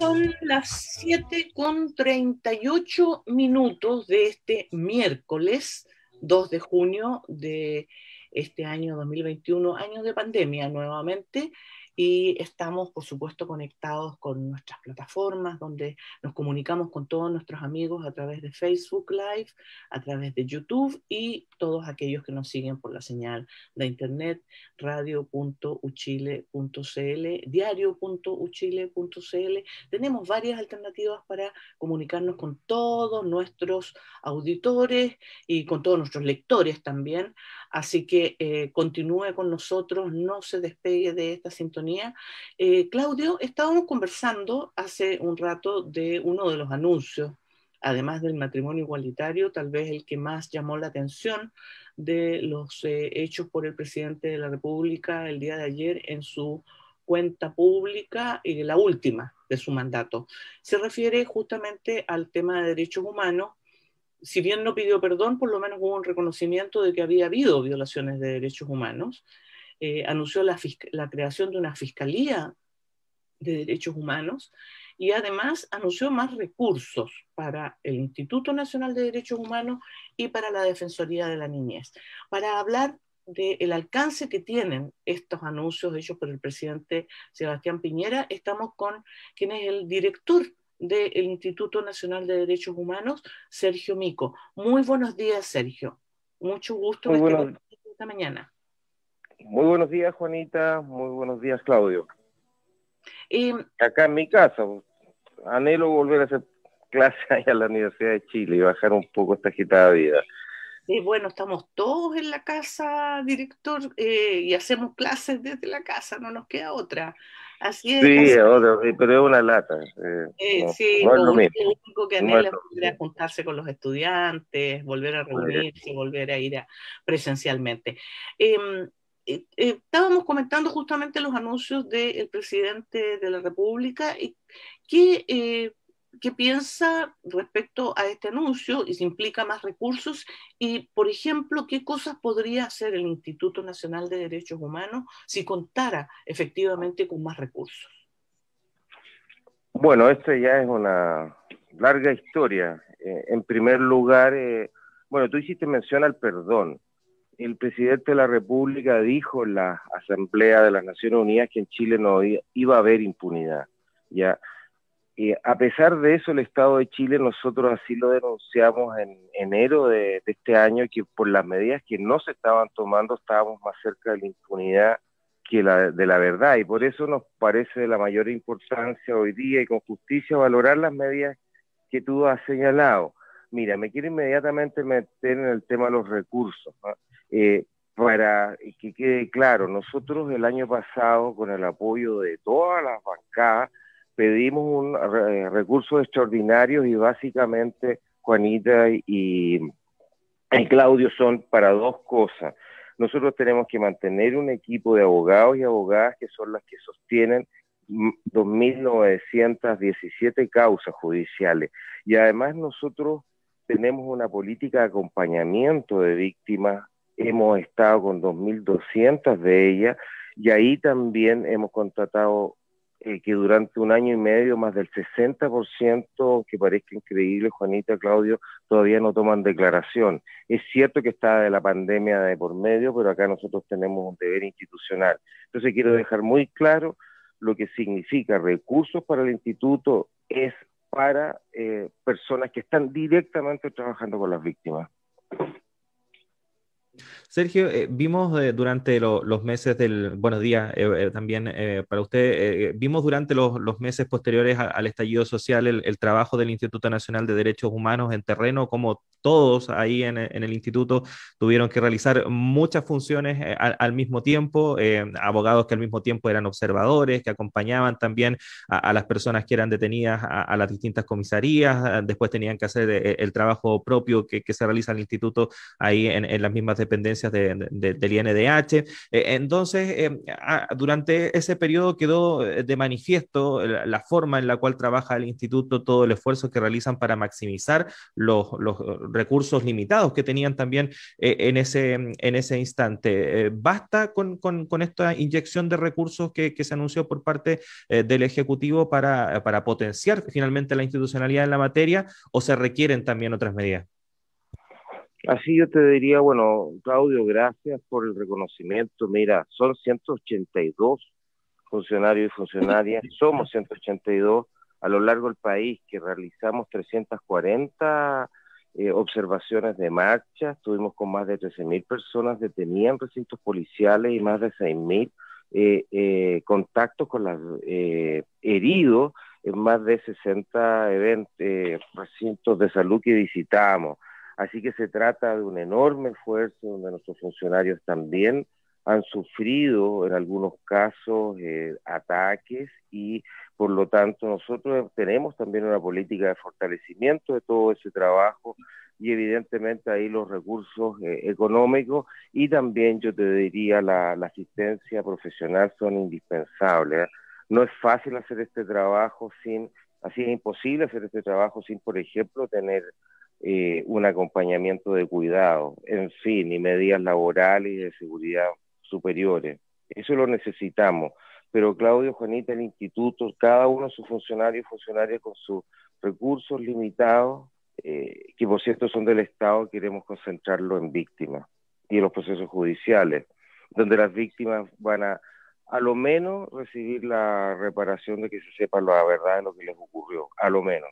Son las 7:38 de este miércoles 2 de junio de este año 2021, año de pandemia nuevamente, y estamos, por supuesto, conectados con nuestras plataformas donde nos comunicamos con todos nuestros amigos a través de Facebook Live, a través de YouTube y todos aquellos que nos siguen por la señal de internet radio.uchile.cl, diario.uchile.cl. Tenemos varias alternativas para comunicarnos con todos nuestros auditores y con todos nuestros lectores también. Así que continúe con nosotros, no se despegue de esta sintonía. Claudio, estábamos conversando hace un rato de uno de los anuncios, además del matrimonio igualitario, tal vez el que más llamó la atención de los hechos por el presidente de la República el día de ayer en su cuenta pública, la última de su mandato. Se refiere justamente al tema de derechos humanos. Si bien no pidió perdón, por lo menos hubo un reconocimiento de que había habido violaciones de derechos humanos. Anunció la creación de una fiscalía de derechos humanos y además anunció más recursos para el Instituto Nacional de Derechos Humanos y para la Defensoría de la Niñez. Para hablar del alcance que tienen estos anuncios hechos por el presidente Sebastián Piñera, estamos con quien es el director del Instituto Nacional de Derechos Humanos, Sergio Mico. Muy buenos días, Sergio. Mucho gusto que esté con nosotros esta mañana. Muy buenos días, Juanita. Muy buenos días, Claudio. Acá en mi casa, anhelo volver a hacer clases allá en la Universidad de Chile y bajar un poco esta agitada vida. Bueno, estamos todos en la casa, director, y hacemos clases desde la casa, no nos queda otra. Así es. Sí, pero es una lata. Sí, no es lo mismo. Lo único que anhela es volver a juntarse con los estudiantes, volver a reunirse, volver a ir presencialmente. Estábamos comentando justamente los anuncios del presidente de la República y ¿qué piensa respecto a este anuncio y si implica más recursos? Y, por ejemplo, ¿qué cosas podría hacer el Instituto Nacional de Derechos Humanos si contara efectivamente con más recursos? Bueno, esto ya es una larga historia. En primer lugar, bueno, tú hiciste mención al perdón. El presidente de la República dijo en la Asamblea de las Naciones Unidas que en Chile no iba a haber impunidad. ¿Ya? A pesar de eso, el Estado de Chile, nosotros así lo denunciamos en enero de este año, que por las medidas que no se estaban tomando estábamos más cerca de la impunidad que de la verdad, y por eso nos parece de la mayor importancia hoy día y con justicia valorar las medidas que tú has señalado. Mira, me quiero inmediatamente meter en el tema de los recursos, ¿no? Para que quede claro, nosotros el año pasado, con el apoyo de todas las bancadas, pedimos un recursos extraordinarios y básicamente Juanita y Claudio son para dos cosas. Nosotros tenemos que mantener un equipo de abogados y abogadas que son las que sostienen 2.917 causas judiciales. Y además nosotros tenemos una política de acompañamiento de víctimas. Hemos estado con 2.200 de ellas y ahí también hemos contratado que durante un año y medio más del 60%, que parezca increíble, Juanita, Claudio, todavía no toman declaración. Es cierto que está de la pandemia de por medio, pero acá nosotros tenemos un deber institucional. Entonces quiero dejar muy claro lo que significa recursos para el instituto es para personas que están directamente trabajando con las víctimas. Sergio, vimos durante los meses del... Buenos días también para usted. Vimos durante los meses posteriores al estallido social el trabajo del Instituto Nacional de Derechos Humanos en terreno, como todos ahí en el instituto tuvieron que realizar muchas funciones al mismo tiempo, abogados que al mismo tiempo eran observadores, que acompañaban también a las personas que eran detenidas a las distintas comisarías, después tenían que hacer el trabajo propio que se realiza en el instituto ahí en las mismas dependencias del INDH. Entonces, durante ese periodo quedó de manifiesto la forma en la cual trabaja el instituto, todo el esfuerzo que realizan para maximizar los recursos limitados que tenían también en ese instante. ¿Basta con esta inyección de recursos que se anunció por parte del Ejecutivo para potenciar finalmente la institucionalidad en la materia, o se requieren también otras medidas? Así yo te diría, bueno, Claudio, gracias por el reconocimiento. Mira, son 182 funcionarios y funcionarias, somos 182 a lo largo del país, que realizamos 340 observaciones de marcha, estuvimos con más de 13.000 personas detenidas en recintos policiales y más de 6.000 contactos con los heridos en más de 60 recintos de salud que visitamos. Así que se trata de un enorme esfuerzo donde nuestros funcionarios también han sufrido en algunos casos ataques, y por lo tanto nosotros tenemos también una política de fortalecimiento de todo ese trabajo, y evidentemente ahí los recursos económicos y también yo te diría la asistencia profesional son indispensables. No es fácil hacer este trabajo así es imposible hacer este trabajo sin, por ejemplo, tener un acompañamiento de cuidado, en fin, y medidas laborales y de seguridad superiores. Eso lo necesitamos. Pero Claudio, Juanita, el instituto, cada uno de sus funcionarios y funcionarias con sus recursos limitados, que por cierto son del Estado, queremos concentrarlo en víctimas y en los procesos judiciales, donde las víctimas van a lo menos recibir la reparación de que se sepa la verdad de lo que les ocurrió, a lo menos.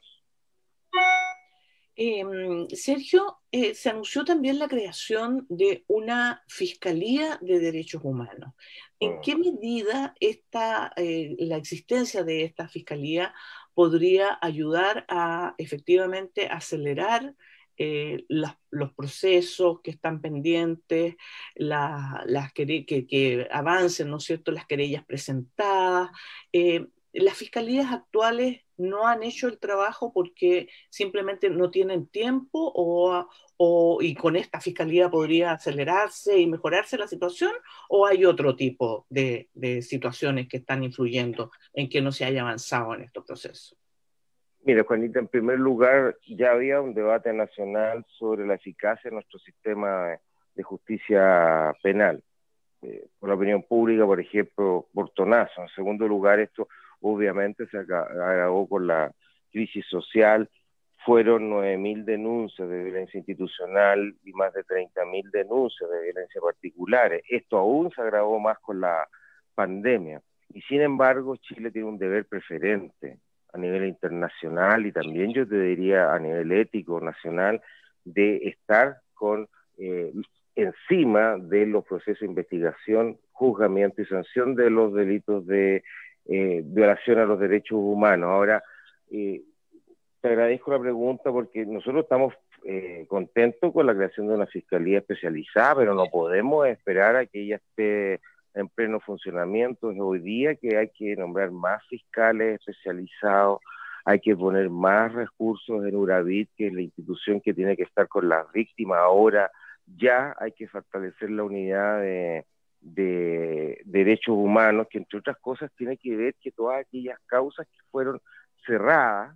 Sergio, se anunció también la creación de una Fiscalía de Derechos Humanos. ¿En qué medida la existencia de esta Fiscalía podría ayudar a efectivamente acelerar los procesos que están pendientes, que avancen, ¿no es cierto?, las querellas presentadas? Las fiscalías actuales no han hecho el trabajo porque simplemente no tienen tiempo, y con esta fiscalía podría acelerarse y mejorarse la situación, o hay otro tipo de situaciones que están influyendo en que no se haya avanzado en estos procesos. Mira, Juanita, en primer lugar, ya había un debate nacional sobre la eficacia de nuestro sistema de justicia penal. Por la opinión pública, por ejemplo, portonazo. En segundo lugar, esto obviamente se agravó con la crisis social. Fueron 9.000 denuncias de violencia institucional y más de 30.000 denuncias de violencia particulares. Esto aún se agravó más con la pandemia. Y sin embargo, Chile tiene un deber preferente a nivel internacional y también yo te diría a nivel ético nacional de estar encima de los procesos de investigación, juzgamiento y sanción de los delitos de violación a los derechos humanos. Ahora, te agradezco la pregunta porque nosotros estamos contentos con la creación de una fiscalía especializada, pero no podemos esperar a que ella esté en pleno funcionamiento. Es hoy día que hay que nombrar más fiscales especializados, hay que poner más recursos en URAVIT, que es la institución que tiene que estar con las víctimas ahora. Ya hay que fortalecer la unidad de derechos humanos, que entre otras cosas tiene que ver que todas aquellas causas que fueron cerradas,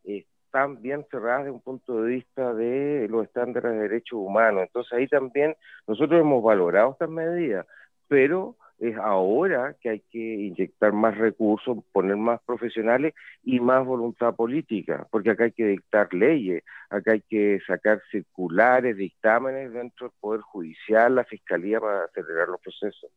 están bien cerradas desde un punto de vista de los estándares de derechos humanos. Entonces ahí también nosotros hemos valorado estas medidas, pero es ahora que hay que inyectar más recursos, poner más profesionales y más voluntad política, porque acá hay que dictar leyes, acá hay que sacar circulares, dictámenes dentro del Poder Judicial, la Fiscalía, para acelerar los procesos.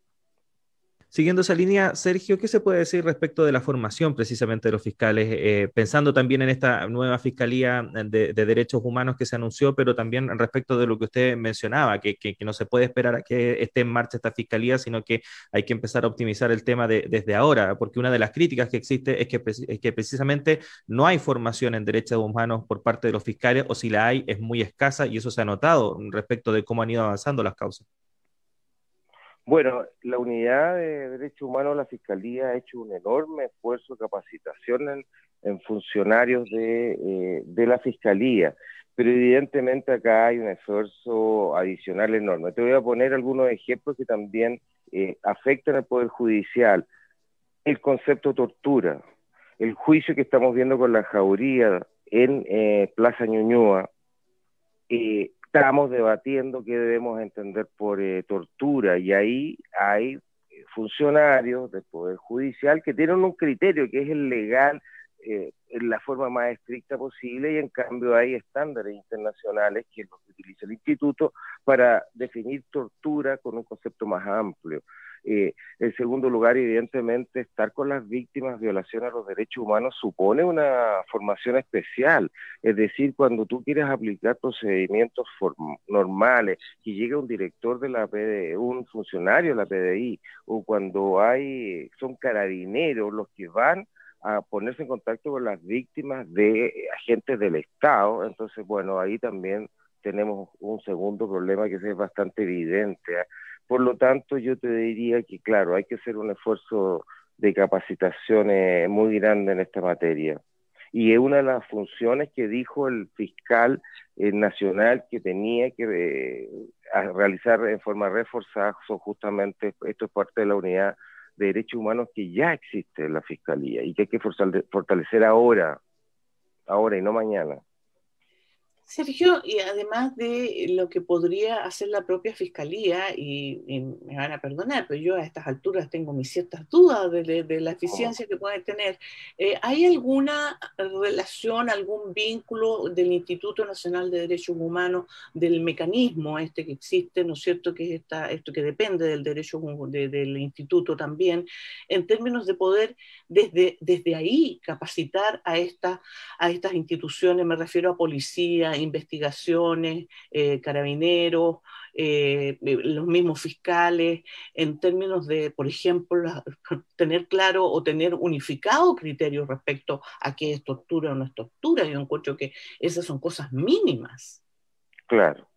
Siguiendo esa línea, Sergio, ¿qué se puede decir respecto de la formación precisamente de los fiscales? Pensando también en esta nueva Fiscalía de Derechos Humanos que se anunció, pero también respecto de lo que usted mencionaba, que no se puede esperar a que esté en marcha esta Fiscalía, sino que hay que empezar a optimizar el tema desde ahora, porque una de las críticas que existe es que precisamente no hay formación en derechos humanos por parte de los fiscales, o si la hay, es muy escasa, y eso se ha notado respecto de cómo han ido avanzando las causas. Bueno, la Unidad de Derechos Humanos, la Fiscalía, ha hecho un enorme esfuerzo de capacitación en funcionarios de la Fiscalía. pero evidentemente acá hay un esfuerzo adicional enorme. Te voy a poner algunos ejemplos que también afectan al Poder Judicial. El concepto de tortura, el juicio que estamos viendo con la Jauría en Plaza Ñuñoa, estamos debatiendo qué debemos entender por tortura, y ahí hay funcionarios del Poder Judicial que tienen un criterio que es el legal, en la forma más estricta posible, y en cambio hay estándares internacionales que es lo que utiliza el instituto para definir tortura con un concepto más amplio. En segundo lugar, evidentemente, estar con las víctimas de violación a los derechos humanos supone una formación especial. Es decir, cuando tú quieres aplicar procedimientos normales, que llega un director de la PDI, un funcionario de la PDI, o cuando son carabineros los que van a ponerse en contacto con las víctimas de agentes del Estado, entonces, bueno, ahí también tenemos un segundo problema que es bastante evidente. Por lo tanto, yo te diría que, claro, hay que hacer un esfuerzo de capacitación muy grande en esta materia. Y es una de las funciones que dijo el fiscal nacional que tenía que realizar en forma reforzada, son justamente, esto es parte de la unidad de derechos humanos que ya existe en la Fiscalía y que hay que fortalecer ahora y no mañana. Sergio, y además de lo que podría hacer la propia Fiscalía, y me van a perdonar, pero yo a estas alturas tengo mis ciertas dudas de la eficiencia que puede tener, ¿hay alguna relación, algún vínculo del Instituto Nacional de Derechos Humanos, del mecanismo este que existe, ¿no es cierto?, que es esto que depende del derecho del instituto también, en términos de poder desde ahí capacitar a estas instituciones? Me refiero a policía, investigaciones, carabineros, los mismos fiscales, en términos de, por ejemplo, tener claro o tener unificado criterios respecto a qué es tortura o no es tortura. Yo encuentro que esas son cosas mínimas. Claro.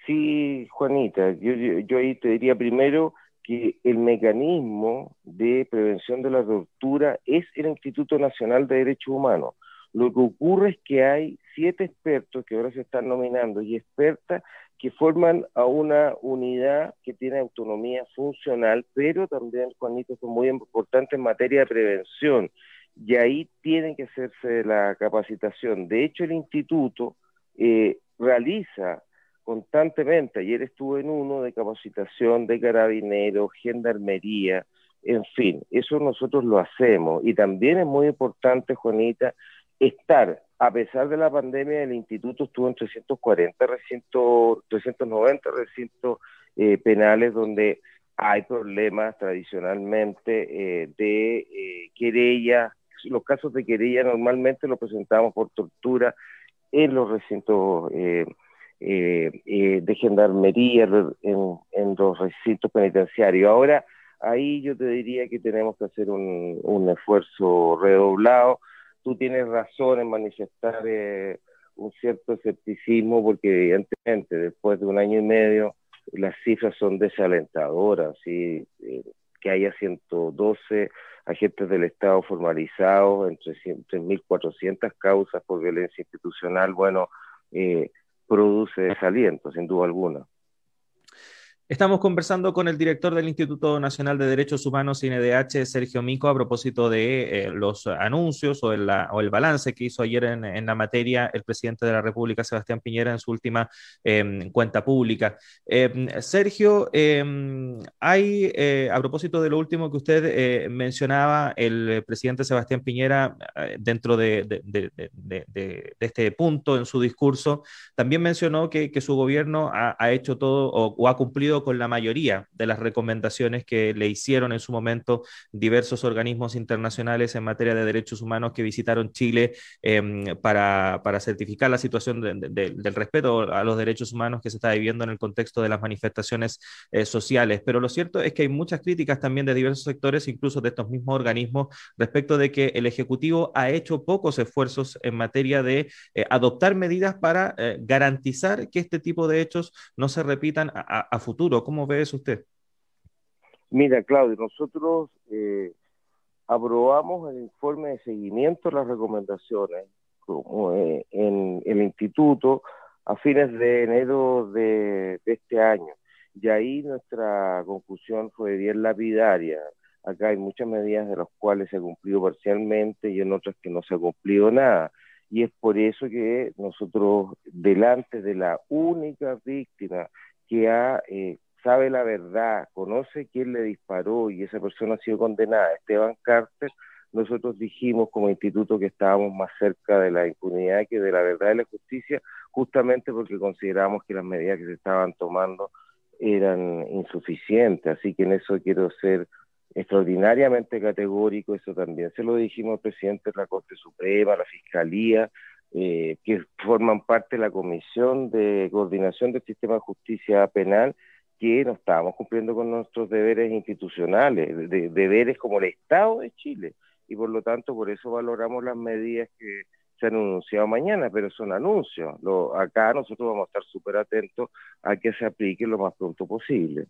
Sí, Juanita, yo ahí te diría primero que el mecanismo de prevención de la tortura es el Instituto Nacional de Derechos Humanos. Lo que ocurre es que hay 7 expertos que ahora se están nominando y expertas que forman a una unidad que tiene autonomía funcional, pero también, Juanito, son muy importantes en materia de prevención, y ahí tienen que hacerse la capacitación. De hecho, el instituto realiza constantemente, ayer estuve en uno de capacitación de carabineros, gendarmería, en fin, eso nosotros lo hacemos. Y también es muy importante, Juanita, a pesar de la pandemia, el instituto estuvo en 390 recintos penales donde hay problemas tradicionalmente de querella. Los casos de querella normalmente los presentamos por tortura en los recintos de gendarmería, en los recintos penitenciarios. Ahora, ahí yo te diría que tenemos que hacer un esfuerzo redoblado. Tú tienes razón en manifestar un cierto escepticismo, porque evidentemente después de 1 año y medio las cifras son desalentadoras, ¿sí? Que haya 112 agentes del Estado formalizados, entre 3.400 causas por violencia institucional, bueno, produce desaliento, sin duda alguna. Estamos conversando con el director del Instituto Nacional de Derechos Humanos, INDH, Sergio Mico, a propósito de los anuncios o el balance que hizo ayer en la materia el presidente de la República, Sebastián Piñera, en su última cuenta pública. Sergio, hay, a propósito de lo último que usted mencionaba, el presidente Sebastián Piñera, dentro de este punto en su discurso, también mencionó que su gobierno ha hecho todo o ha cumplido con la mayoría de las recomendaciones que le hicieron en su momento diversos organismos internacionales en materia de derechos humanos que visitaron Chile para certificar la situación del respeto a los derechos humanos que se está viviendo en el contexto de las manifestaciones sociales. Pero lo cierto es que hay muchas críticas también de diversos sectores, incluso de estos mismos organismos, respecto de que el Ejecutivo ha hecho pocos esfuerzos en materia de adoptar medidas para garantizar que este tipo de hechos no se repitan a futuro. ¿Cómo ve eso usted? Mira, Claudio, nosotros aprobamos el informe de seguimiento de las recomendaciones en el instituto a fines de enero de este año. Y ahí nuestra conclusión fue bien lapidaria. Acá hay muchas medidas de las cuales se ha cumplido parcialmente y en otras que no se ha cumplido nada. Y es por eso que nosotros, delante de la única víctima que sabe la verdad, conoce quién le disparó y esa persona ha sido condenada, Esteban Carter, nosotros dijimos como instituto que estábamos más cerca de la impunidad que de la verdad y la justicia, justamente porque consideramos que las medidas que se estaban tomando eran insuficientes. Así que en eso quiero ser extraordinariamente categórico. Eso también se lo dijimos al presidente de la Corte Suprema, a la Fiscalía, que forman parte de la Comisión de Coordinación del Sistema de Justicia Penal, que no estábamos cumpliendo con nuestros deberes institucionales, deberes como el Estado de Chile, y por lo tanto por eso valoramos las medidas que se han anunciado mañana, pero son anuncios. Acá nosotros vamos a estar súper atentos a que se aplique lo más pronto posible.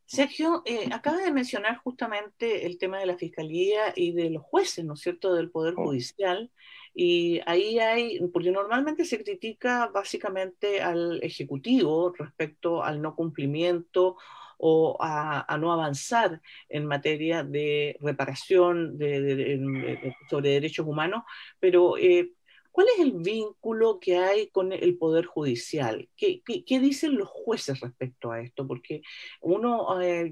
Sergio, acaba de mencionar justamente el tema de la Fiscalía y de los jueces, ¿no es cierto?, del Poder Judicial, y ahí porque normalmente se critica básicamente al Ejecutivo respecto al no cumplimiento o a no avanzar en materia de reparación sobre derechos humanos, pero ¿cuál es el vínculo que hay con el Poder Judicial? ¿Qué dicen los jueces respecto a esto? Porque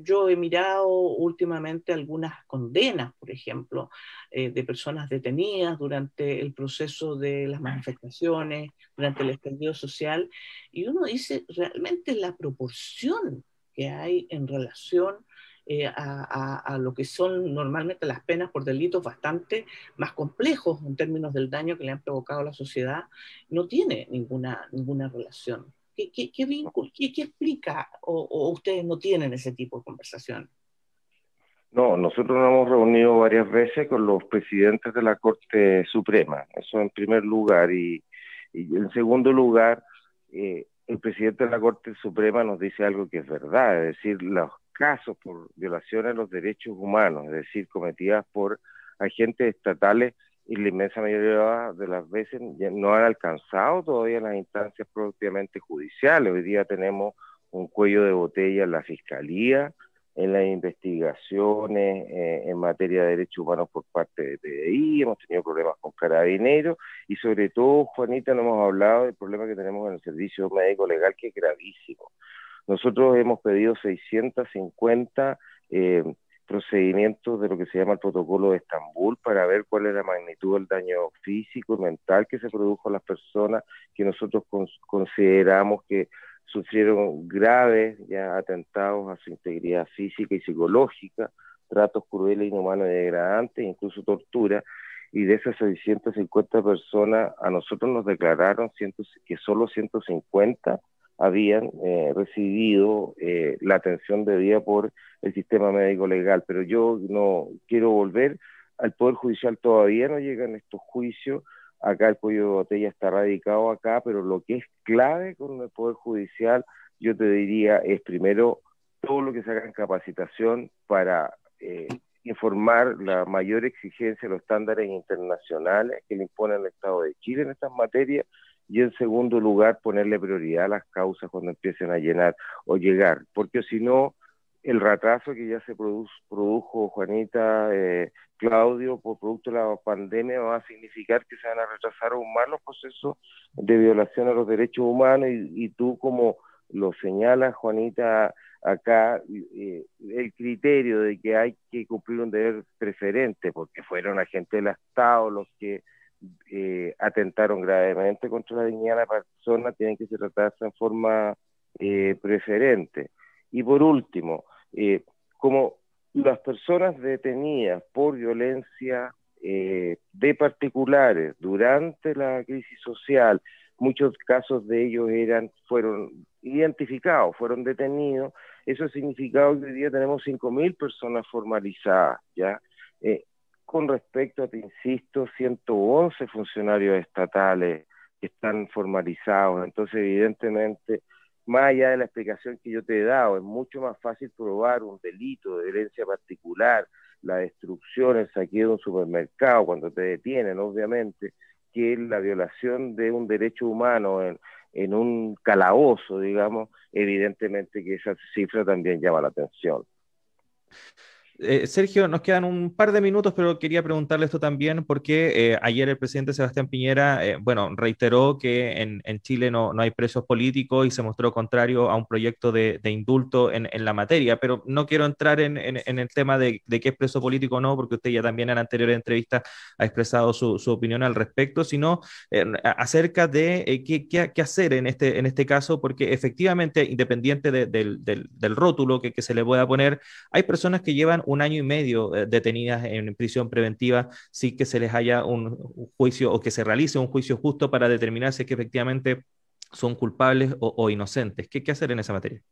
yo he mirado últimamente algunas condenas, por ejemplo, de personas detenidas durante el proceso de las manifestaciones, durante el estallido social, y uno dice realmente la proporción que hay en relación a lo que son normalmente las penas por delitos bastante más complejos en términos del daño que le han provocado a la sociedad, no tiene ninguna relación. ¿Qué vínculo, qué explica o ustedes no tienen ese tipo de conversación? No, nosotros nos hemos reunido varias veces con los presidentes de la Corte Suprema, eso en primer lugar, y en segundo lugar, el presidente de la Corte Suprema nos dice algo que es verdad, es decir, los casos por violaciones a los derechos humanos, es decir, cometidas por agentes estatales, y la inmensa mayoría de las veces ya no han alcanzado todavía las instancias propiamente judiciales. Hoy día tenemos un cuello de botella en la Fiscalía, en las investigaciones en materia de derechos humanos por parte de PDI, hemos tenido problemas con Carabineros y sobre todo, Juanita, no hemos hablado del problema que tenemos en el servicio médico legal, que es gravísimo. Nosotros hemos pedido 650 procedimientos de lo que se llama el protocolo de Estambul para ver cuál es la magnitud del daño físico y mental que se produjo a las personas que nosotros consideramos que sufrieron graves atentados a su integridad física y psicológica, tratos crueles, inhumanos y degradantes, incluso tortura, y de esas 650 personas a nosotros nos declararon que solo 150 habían recibido la atención debida por el sistema médico legal, pero yo no quiero volver al Poder Judicial, todavía no llegan estos juicios. Acá el cuello de botella está radicado acá, pero lo que es clave con el Poder Judicial, yo te diría, es primero todo lo que se haga en capacitación para informar la mayor exigencia de los estándares internacionales que le impone el Estado de Chile en estas materias, y en segundo lugar ponerle prioridad a las causas cuando empiecen a llenar o llegar, porque si no, el retraso que ya se produjo, Juanita, Claudio, por producto de la pandemia, va a significar que se van a retrasar aún más los procesos de violación a los derechos humanos, y tú, como lo señalas, Juanita, acá el criterio de que hay que cumplir un deber preferente, porque fueron agentes del Estado los que atentaron gravemente contra la dignidad de la persona, tienen que tratarse en forma preferente. Y por último, como las personas detenidas por violencia de particulares durante la crisis social, muchos casos de ellos fueron identificados, fueron detenidos, eso ha significado que hoy día tenemos 5.000 personas formalizadas, ¿ya? Con respecto a, te insisto, 111 funcionarios estatales que están formalizados. Entonces, evidentemente, más allá de la explicación que yo te he dado, es mucho más fácil probar un delito de violencia particular la destrucción, el saqueo de un supermercado, cuando te detienen, obviamente, que la violación de un derecho humano en un calabozo, digamos, evidentemente que esa cifra también llama la atención. Sergio, nos quedan un par de minutos, pero quería preguntarle esto también, porque ayer el presidente Sebastián Piñera, bueno, reiteró que en Chile no hay presos políticos y se mostró contrario a un proyecto de indulto en la materia, pero no quiero entrar en el tema de qué es preso político o no, porque usted ya también en anteriores entrevistas ha expresado su opinión al respecto, sino acerca de qué hacer en este caso, porque efectivamente, independiente del rótulo que se le pueda poner, hay personas que llevan un año y medio detenidas en prisión preventiva sin que se les haya un juicio o que se realice un juicio justo para determinar si es que efectivamente son culpables o inocentes. ¿Qué hacer en esa materia?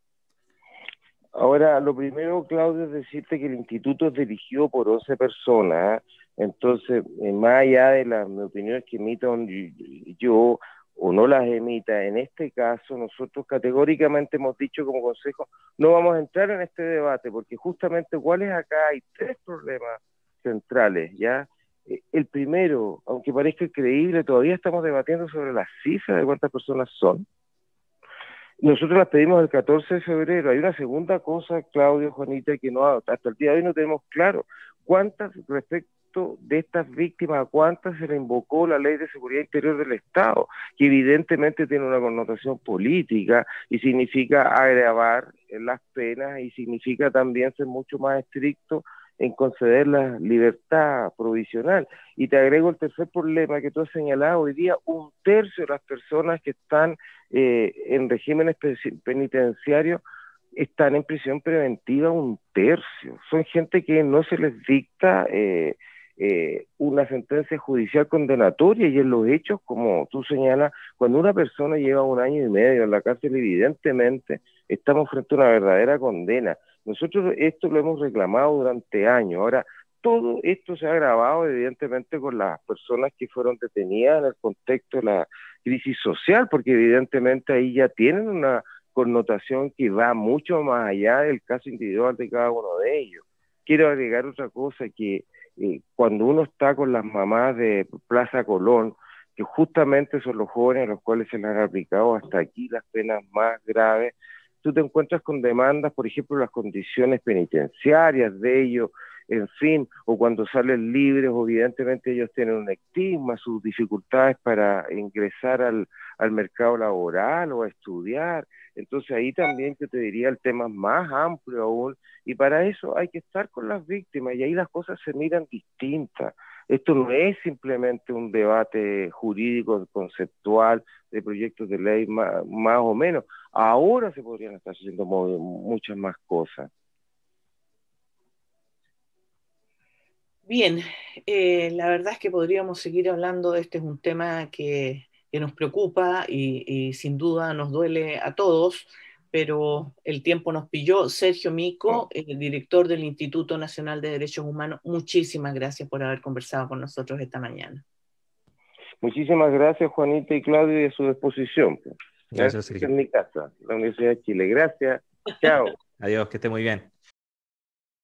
Ahora, lo primero, Claudio, es decirte que el instituto es dirigido por 11 personas, ¿eh? Entonces, más allá de las opiniones que emitan yo o no las emita, en este caso nosotros categóricamente hemos dicho como consejo, no vamos a entrar en este debate, porque justamente ¿cuáles acá? Hay tres problemas centrales, ¿ya? El primero, aunque parezca increíble, todavía estamos debatiendo sobre las cifras de cuántas personas son. Nosotros las pedimos el 14 de febrero. Hay una segunda cosa, Claudio, Juanita, que no hasta el día de hoy no tenemos claro. ¿Cuántas, respecto de estas víctimas, a cuántas se le invocó la Ley de Seguridad Interior del Estado? Que evidentemente tiene una connotación política y significa agravar las penas y significa también ser mucho más estricto en conceder la libertad provisional. Y te agrego el tercer problema que tú has señalado. Hoy día 1/3 de las personas que están en regímenes penitenciarios están en prisión preventiva, 1/3. Son gente que no se les dicta una sentencia judicial condenatoria, y en los hechos, como tú señalas, cuando una persona lleva 1 año y medio en la cárcel, evidentemente estamos frente a una verdadera condena. Nosotros esto lo hemos reclamado durante años. Ahora, todo esto se ha agravado evidentemente con las personas que fueron detenidas en el contexto de la crisis social, porque evidentemente ahí ya tienen una connotación que va mucho más allá del caso individual de cada uno de ellos. Quiero agregar otra cosa, que cuando uno está con las mamás de Plaza Colón, que justamente son los jóvenes a los cuales se les han aplicado hasta aquí las penas más graves, tú te encuentras con demandas, por ejemplo, las condiciones penitenciarias de ellos, en fin, o cuando salen libres, evidentemente ellos tienen un estigma, sus dificultades para ingresar al mercado laboral o a estudiar. Entonces ahí también yo te diría el tema más amplio aún, y para eso hay que estar con las víctimas, y ahí las cosas se miran distintas. Esto no es simplemente un debate jurídico, conceptual, de proyectos de ley más o menos. Ahora se podrían estar haciendo muchas más cosas. Bien, la verdad es que podríamos seguir hablando. Este es un tema que nos preocupa y sin duda nos duele a todos, pero el tiempo nos pilló. Sergio Mico, el director del Instituto Nacional de Derechos Humanos, muchísimas gracias por haber conversado con nosotros esta mañana. Muchísimas gracias, Juanita y Claudio, y a su disposición. Gracias, Sergio. En mi casa, la Universidad de Chile. Gracias. Chao. Adiós, que esté muy bien.